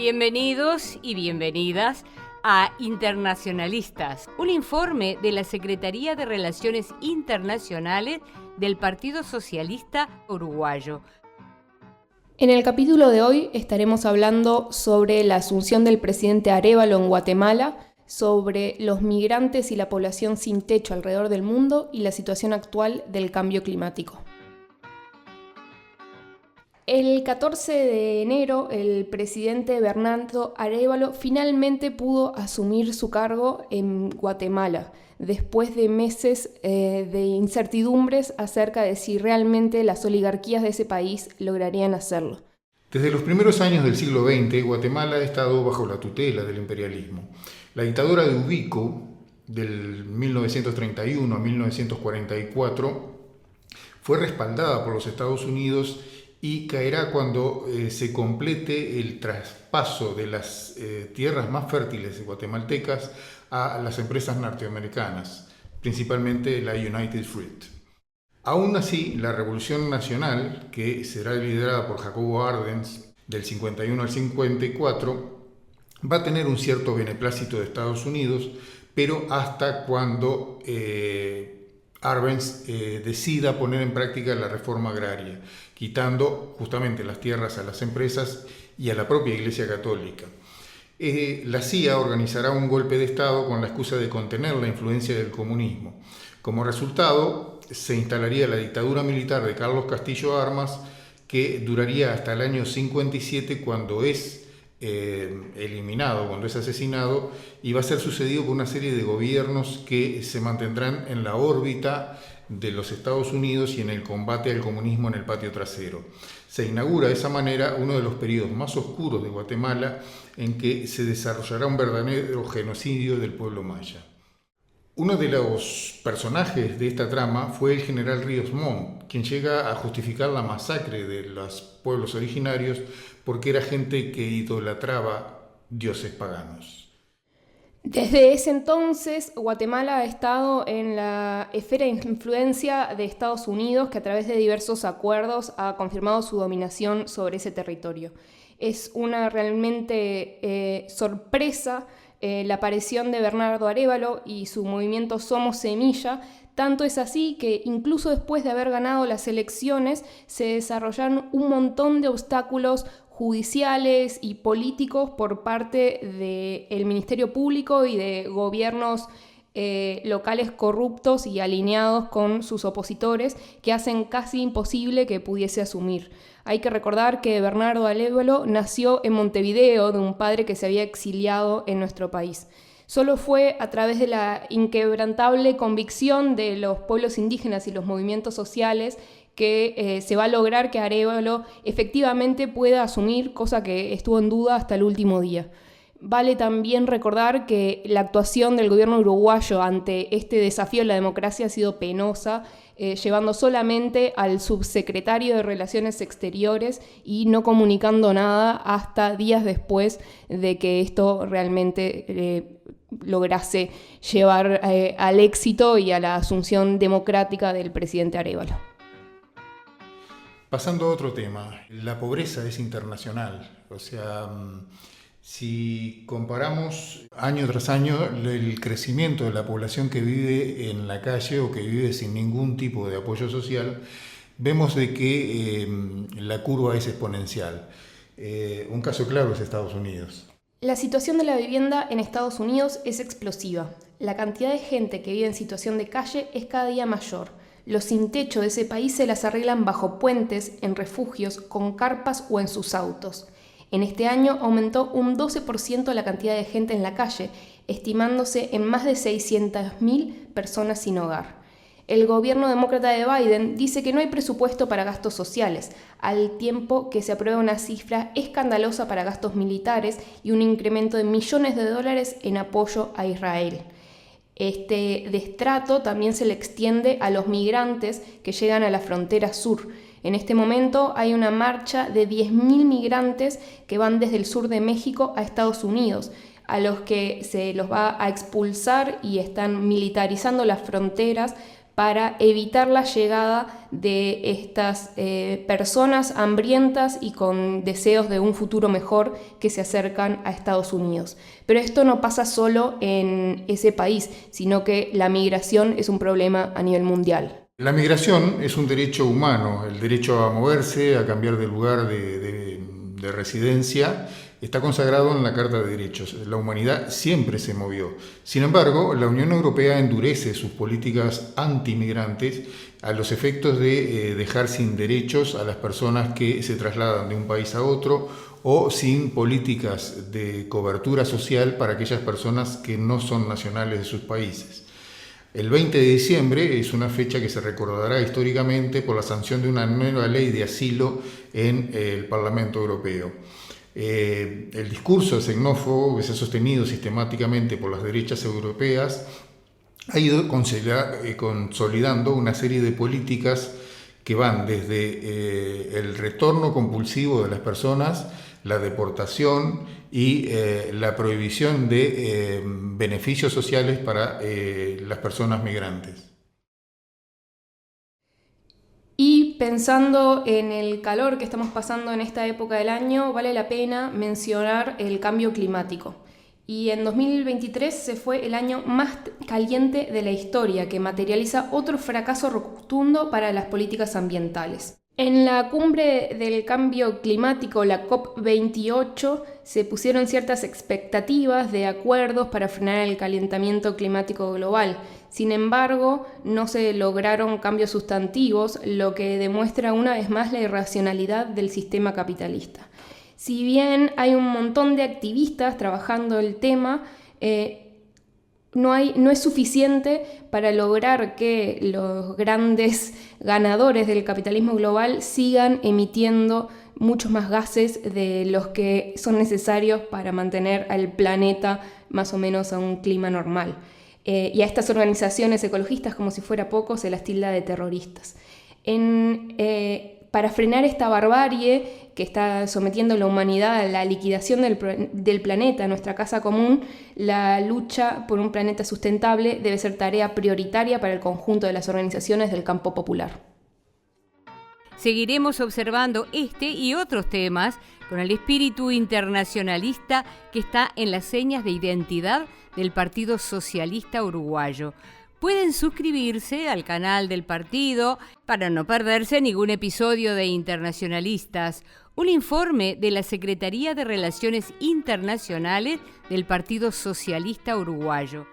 Bienvenidos y bienvenidas a Internacionalistas, un informe de la Secretaría de Relaciones Internacionales del Partido Socialista Uruguayo. En el capítulo de hoy estaremos hablando sobre la asunción del presidente Arévalo en Guatemala, sobre los migrantes y la población sin techo alrededor del mundo y la situación actual del cambio climático. El 14 de enero, el presidente Bernardo Arévalo finalmente pudo asumir su cargo en Guatemala, después de meses de incertidumbres acerca de si realmente las oligarquías de ese país lograrían hacerlo. Desde los primeros años del siglo XX, Guatemala ha estado bajo la tutela del imperialismo. La dictadura de Ubico, del 1931 a 1944, fue respaldada por los Estados Unidos y caerá cuando se complete el traspaso de las tierras más fértiles guatemaltecas a las empresas norteamericanas, principalmente la United Fruit. Aún así, la Revolución Nacional, que será liderada por Jacobo Arbenz del 51 al 54, va a tener un cierto beneplácito de Estados Unidos, pero hasta cuando Arbenz decida poner en práctica la reforma agraria, quitando justamente las tierras a las empresas y a la propia Iglesia Católica. La CIA organizará un golpe de Estado con la excusa de contener la influencia del comunismo. Como resultado, se instalaría la dictadura militar de Carlos Castillo Armas, que duraría hasta el año 57, cuando es eliminado, cuando es asesinado, y va a ser sucedido por una serie de gobiernos que se mantendrán en la órbita de los Estados Unidos y en el combate al comunismo en el patio trasero. Se inaugura de esa manera uno de los periodos más oscuros de Guatemala, en que se desarrollará un verdadero genocidio del pueblo maya. Uno de los personajes de esta trama fue el general Ríos Montt, quien llega a justificar la masacre de los pueblos originarios porque era gente que idolatraba dioses paganos. Desde ese entonces, Guatemala ha estado en la esfera de influencia de Estados Unidos, que a través de diversos acuerdos ha confirmado su dominación sobre ese territorio. Es una realmente sorpresa la aparición de Bernardo Arévalo y su movimiento Somos Semilla. Tanto es así que incluso después de haber ganado las elecciones se desarrollaron un montón de obstáculos judiciales y políticos por parte del Ministerio Público y de gobiernos locales corruptos y alineados con sus opositores, que hacen casi imposible que pudiese asumir. Hay que recordar que Bernardo Arévalo nació en Montevideo de un padre que se había exiliado en nuestro país. Solo fue a través de la inquebrantable convicción de los pueblos indígenas y los movimientos sociales que se va a lograr que Arévalo efectivamente pueda asumir, cosa que estuvo en duda hasta el último día. Vale también recordar que la actuación del gobierno uruguayo ante este desafío a la democracia ha sido penosa, llevando solamente al subsecretario de Relaciones Exteriores y no comunicando nada hasta días después de que esto realmente lograse llevar al éxito y a la asunción democrática del presidente Arévalo. Pasando a otro tema, la pobreza es internacional, o sea, si comparamos año tras año el crecimiento de la población que vive en la calle o que vive sin ningún tipo de apoyo social, vemos de que la curva es exponencial. Un caso claro es Estados Unidos. La situación de la vivienda en Estados Unidos es explosiva. La cantidad de gente que vive en situación de calle es cada día mayor. Los sin techo de ese país se las arreglan bajo puentes, en refugios, con carpas o en sus autos. En este año aumentó un 12% la cantidad de gente en la calle, estimándose en más de 600.000 personas sin hogar. El gobierno demócrata de Biden dice que no hay presupuesto para gastos sociales, al tiempo que se aprueba una cifra escandalosa para gastos militares y un incremento de millones de dólares en apoyo a Israel. Este destrato también se le extiende a los migrantes que llegan a la frontera sur. En este momento hay una marcha de 10.000 migrantes que van desde el sur de México a Estados Unidos, a los que se los va a expulsar y están militarizando las fronteras para evitar la llegada de estas personas hambrientas y con deseos de un futuro mejor que se acercan a Estados Unidos. Pero esto no pasa solo en ese país, sino que la migración es un problema a nivel mundial. La migración es un derecho humano, el derecho a moverse, a cambiar de lugar de residencia, está consagrado en la Carta de Derechos. La humanidad siempre se movió. Sin embargo, la Unión Europea endurece sus políticas antimigrantes a los efectos de dejar sin derechos a las personas que se trasladan de un país a otro o sin políticas de cobertura social para aquellas personas que no son nacionales de sus países. El 20 de diciembre es una fecha que se recordará históricamente por la sanción de una nueva ley de asilo en el Parlamento Europeo. El discurso xenófobo que se ha sostenido sistemáticamente por las derechas europeas ha ido consolidando una serie de políticas que van desde el retorno compulsivo de las personas, la deportación y la prohibición de beneficios sociales para las personas migrantes. Y pensando en el calor que estamos pasando en esta época del año, vale la pena mencionar el cambio climático. Y en 2023 se fue el año más caliente de la historia, que materializa otro fracaso rotundo para las políticas ambientales. En la cumbre del cambio climático, la COP28, se pusieron ciertas expectativas de acuerdos para frenar el calentamiento climático global. Sin embargo, no se lograron cambios sustantivos, lo que demuestra una vez más la irracionalidad del sistema capitalista. Si bien hay un montón de activistas trabajando el tema, no es suficiente para lograr que los grandes ganadores del capitalismo global sigan emitiendo muchos más gases de los que son necesarios para mantener al planeta más o menos a un clima normal. Y a estas organizaciones ecologistas, como si fuera poco, se las tilda de terroristas. Para frenar esta barbarie que está sometiendo a la humanidad a la liquidación del planeta, nuestra casa común, la lucha por un planeta sustentable debe ser tarea prioritaria para el conjunto de las organizaciones del campo popular. Seguiremos observando este y otros temas con el espíritu internacionalista que está en las señas de identidad del Partido Socialista Uruguayo. Pueden suscribirse al canal del partido para no perderse ningún episodio de Internacionalistas, un informe de la Secretaría de Relaciones Internacionales del Partido Socialista Uruguayo.